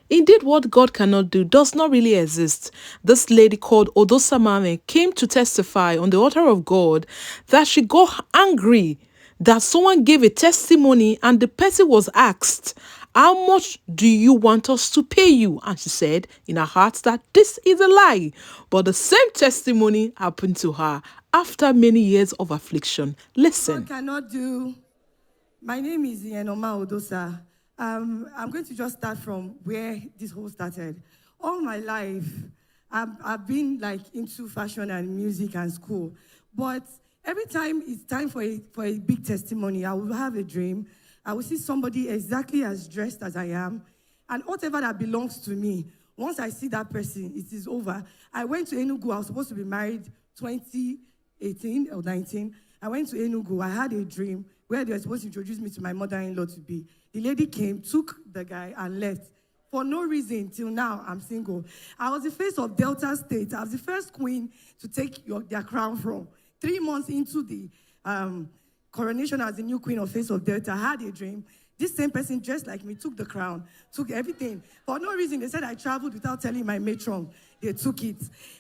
Indeed, what God cannot do does not really exist. This lady called Odosamame came to testify on the altar of God that she got angry that someone gave a testimony and the person was asked, "How much do you want us to pay you?" And she said in her heart that this is a lie. But the same testimony happened to her after many years of affliction. God Listen. cannot do. My name is Yenoma Odosa. I'm going to just start from where this whole started. All my life, I've been like into fashion and music and school. But every time it's time for a big testimony, I will have a dream. I will see somebody exactly as dressed as I am. And whatever that belongs to me, once I see that person, it is over. I went to Enugu. I was supposed to be married 2018 or 19. I went to Enugu. I had a dream where they were supposed to introduce me to my mother-in-law to be. The lady came, took the guy, and left. For no reason, till now, I'm single. I was the face of Delta State. I was the first queen to take their crown from. 3 months into the coronation as the new queen of face of Delta, I had a dream. This same person dressed like me took the crown, took everything. For no reason, they said I traveled without telling my matron. They took it.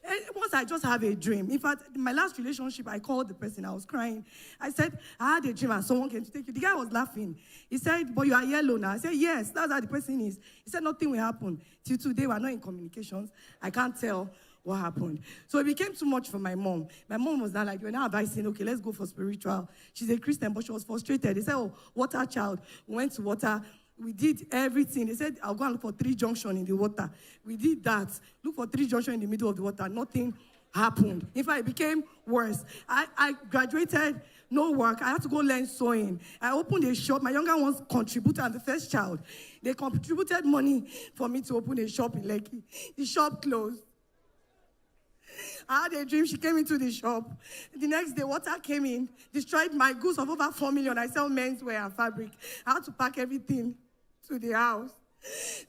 And once I just have a dream. In fact, in my last relationship, I called the person. I was crying. I said, I had a dream and someone came to take you. The guy was laughing. He said, but you are yellow now. I said, yes, that's how the person is. He said, nothing will happen. Till today, we're not in communications. I can't tell what happened. So it became too much for my mom. My mom was not like, we're now advising, okay, let's go for spiritual. She's a Christian, but she was frustrated. They said, oh, water child. We went to water. We did everything. They said, I'll go and look for 3 junctions in the water. We did that. Look for 3 junctions in the middle of the water. Nothing happened. In fact, it became worse. I graduated, no work. I had to go learn sewing. I opened a shop. My younger ones contributed, and the first child. They contributed money for me to open a shop in Lekki. The shop closed. I had a dream. She came into the shop. The next day, water came in, destroyed my goods of over 4 million. I sell menswear and fabric. I had to pack everything to the house.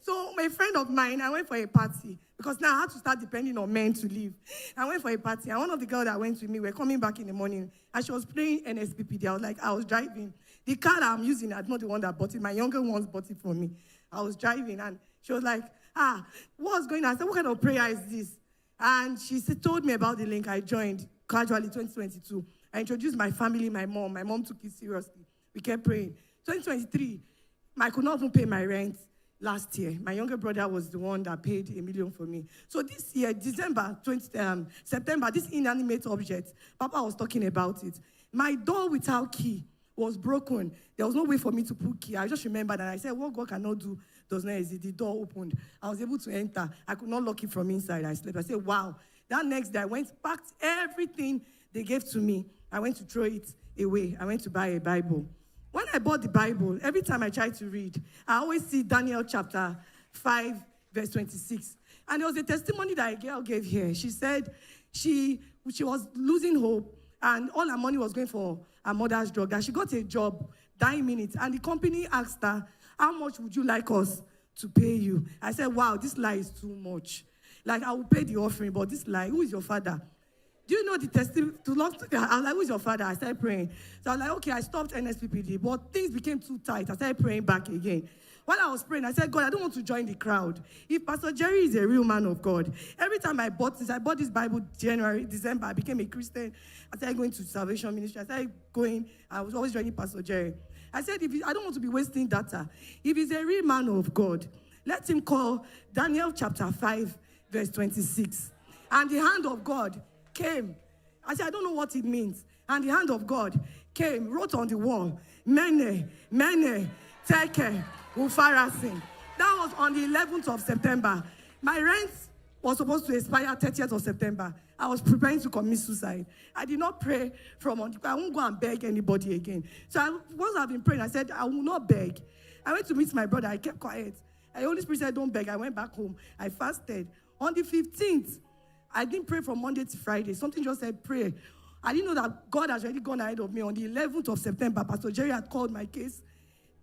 So my friend of mine, I went for a party because now I had to start depending on men to live. I went for a party, and one of the girls that went with me were coming back in the morning, and she was playing NSPPD. I was driving. The car that I'm using, I'm not the one that bought it. My younger ones bought it for me. I was driving, and she was like, what's going on? I said, what kind of prayer is this? And she told me about the link. I joined gradually 2022. I introduced my family, my mom. My mom took it seriously. We kept praying. 2023, I could not even pay my rent last year. My younger brother was the one that paid $1 million for me. So this year, September, this inanimate object, Papa was talking about it. My door without key was broken. There was no way for me to put key. I just remembered that I said, what God cannot do does not exist. The door opened. I was able to enter. I could not lock it from inside. I slept. I said, wow. That next day, I went, packed everything they gave to me. I went to throw it away. I went to buy a Bible. When I bought the Bible, every time I try to read, I always see Daniel chapter 5, verse 26. And there was a testimony that a girl gave here. She said she was losing hope, and all her money was going for her mother's drug. And she got a job, dying minutes, and the company asked her, how much would you like us to pay you? I said, wow, this lie is too much. Like, I will pay the offering, but this lie, who is your father? Do you know the testimony? I was like, who is your father? I started praying. So I was like, okay, I stopped NSPPD, but things became too tight. I started praying back again. While I was praying, I said, God, I don't want to join the crowd. If Pastor Jerry is a real man of God, every time I bought this Bible January, December, I became a Christian. I started going to Salvation Ministry. I started going. I was always joining Pastor Jerry. I said, I don't want to be wasting data. If he's a real man of God, let him call Daniel chapter 5, verse 26. And the hand of God came. I said, I don't know what it means. And the hand of God came, wrote on the wall, Mene, Mene, Teke, Ufarasin. That was on the 11th of September. My rent was supposed to expire 30th of September. I was preparing to commit suicide. I did not pray I won't go and beg anybody again. So once I've been praying, I said, I will not beg. I went to meet my brother. I kept quiet. The Holy Spirit said, don't beg. I went back home. I fasted. On the 15th, I didn't pray from Monday to Friday. Something just said, pray. I didn't know that God has already gone ahead of me. On the 11th of September, Pastor Jerry had called my case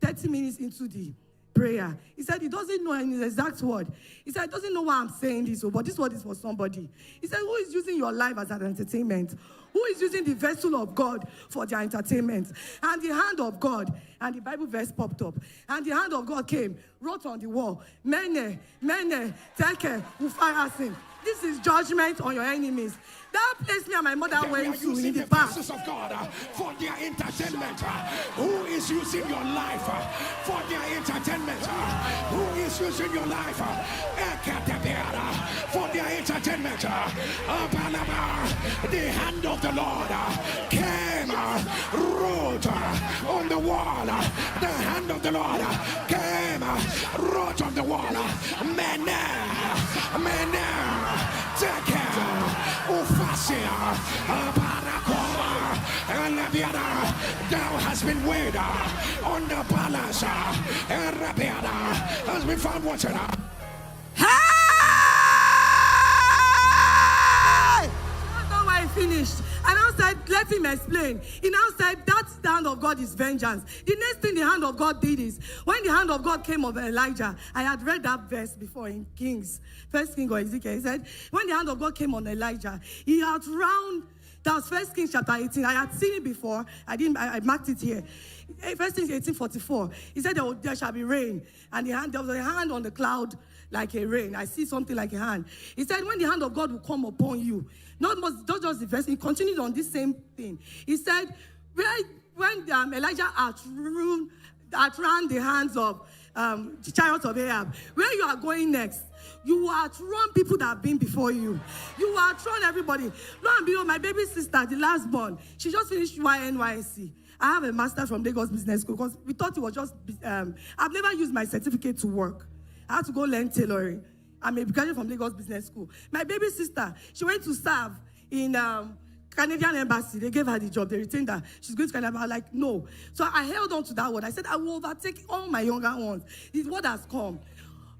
30 minutes into the prayer. He said he doesn't know in his exact word. He said, he doesn't know why I'm saying this, but this word is for somebody. He said, who is using your life as an entertainment? Who is using the vessel of God for their entertainment? And the hand of God, and the Bible verse popped up. And the hand of God came, wrote on the wall, Mene, Mene, Teke, Ufarasim. This is judgment on your enemies. That place me and my mother went to in the past. Of God for their entertainment. Who is using your life for their entertainment? Who is using your life for their entertainment? The hand of the Lord came, wrote on the wall. The hand of the Lord came, wrote on the wall. Mene, Mene, take thou hast been weighed on the balance, has been found wanting. That's not why I finished. And I said, let him explain. He now said, that the hand of God is vengeance. The next thing the hand of God did is, when the hand of God came over Elijah, I had read that verse before in Kings, First King or Ezekiel. He said, when the hand of God came on Elijah, he had round, that was First Kings chapter 18. I had seen it before. I marked it here. First Kings 18:44. He said, there shall be rain. And there was a hand on the cloud like a rain. I see something like a hand. He said, when the hand of God will come upon you, not just the verse, he continued on this same thing. He said, when Elijah outrun the hands of the chariots of Ahab, where you are going next, you will outrun people that have been before you. You will outrun everybody. Lo and behold, my baby sister, the last born, she just finished NYSC. I have a master from Lagos Business School because we thought it was just, I've never used my certificate to work. I had to go learn tailoring. I'm a graduate from Lagos Business School. My baby sister, she went to serve in Canadian Embassy. They gave her the job. They retained her. She's going to Canada. I was like, no. So I held on to that word. I said, I will overtake all my younger ones. This word has come.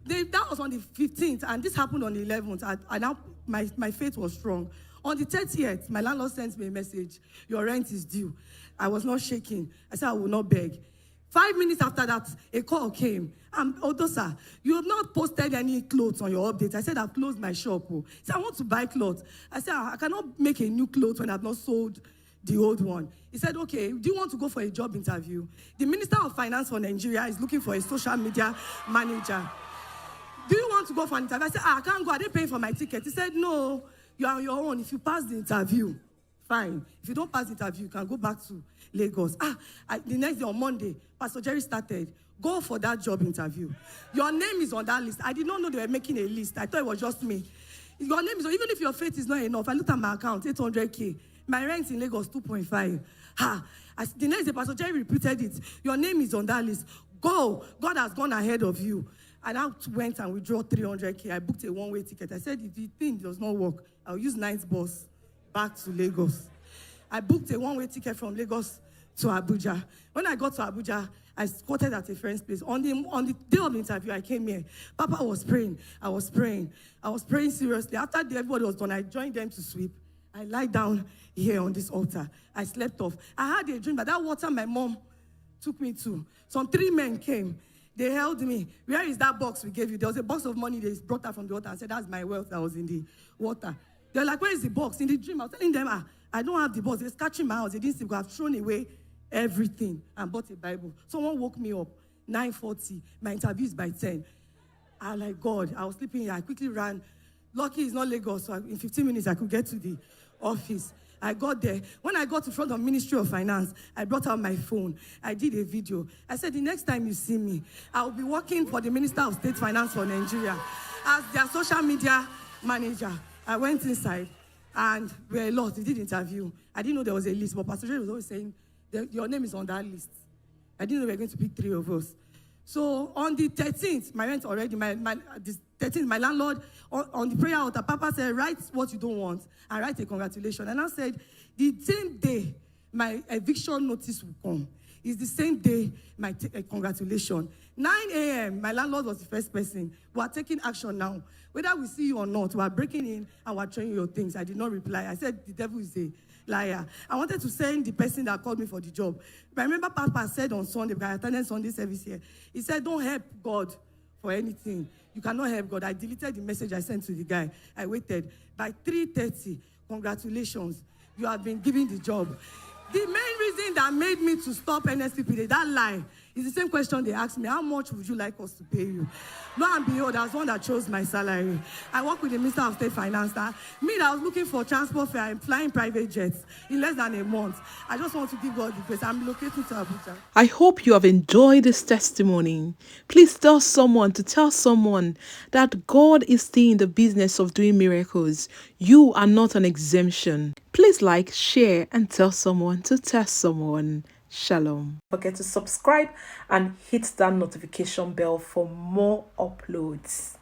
That was on the 15th, and this happened on the 11th. And now my faith was strong. On the 30th, my landlord sent me a message. Your rent is due. I was not shaking. I said, I will not beg. 5 minutes after that, a call came. Odosa, you have not posted any clothes on your update. I said, I've closed my shop. He said, I want to buy clothes. I said, I cannot make a new clothes when I've not sold the old one. He said, okay, do you want to go for a job interview? The Minister of Finance for Nigeria is looking for a social media manager. Do you want to go for an interview? I said, I can't go. I didn't pay for my ticket. He said, no, you are on your own. If you pass the interview, fine. If you don't pass the interview, you can go back to Lagos. The next day on Monday, Pastor Jerry started. Go for that job interview. Your name is on that list. I did not know they were making a list. I thought it was just me. Your name is on, even if your faith is not enough. I looked at my account, 800K. My rent in Lagos, 2.5. The next day, Pastor Jerry repeated it. Your name is on that list. Go. God has gone ahead of you. And I went and withdrew 300K. I booked a one-way ticket. I said, if the thing does not work, I'll use night bus back to Lagos. I booked a one-way ticket from Lagos to Abuja. When I got to Abuja, I squatted at a friend's place. On the day of the interview, I came here. Papa was praying. I was praying. I was praying seriously. After everybody was done, I joined them to sweep. I lied down here on this altar. I slept off. I had a dream, but that water my mom took me to. Some 3 men came. They held me. Where is that box we gave you? There was a box of money they brought out from the water and said, that's my wealth that was in the water. They're like, where is the box? In the dream, I was telling them, I don't have the box. They're scratching my house. They didn't see because I've thrown away everything and bought a Bible. Someone woke me up, 9:40. My interview is by 10. I was like, God, I was sleeping here. I quickly ran. Lucky it's not Lagos, so in 15 minutes I could get to the office. I got there. When I got in front of Ministry of Finance, I brought out my phone. I did a video. I said, the next time you see me, I will be working for the Minister of State Finance for Nigeria as their social media manager. I went inside, and we were lost. We did interview. I didn't know there was a list, but Pastor Jerry was always saying, your name is on that list. I didn't know we were going to pick 3 of us. So on the 13th, my rent already, the 13th, my landlord, on the prayer altar, Papa said, write what you don't want, and write a congratulations. And I said, the same day, my eviction notice will come. It's the same day, my congratulations. 9 a.m., my landlord was the first person. We are taking action now. Whether we see you or not, we are breaking in and we are showing you your things. I did not reply. I said, the devil is a liar. I wanted to send the person that called me for the job. But I remember Papa said on Sunday, because I attended Sunday service here, he said, don't help God for anything. You cannot help God. I deleted the message I sent to the guy. I waited. By 3:30, congratulations, you have been given the job. The main reason that made me to stop NSPPD, that lie, is the same question they asked me. How much would you like us to pay you? Lo and behold, I was one that chose my salary. I work with the Minister of State Finance. Me that was looking for transport fare and flying private jets in less than a month. I just want to give God the praise. I'm located to Abuja. I hope you have enjoyed this testimony. Please tell someone that God is still in the business of doing miracles. You are not an exemption. Please like, share, and tell someone to tell someone. Shalom. Don't forget to subscribe and hit that notification bell for more uploads.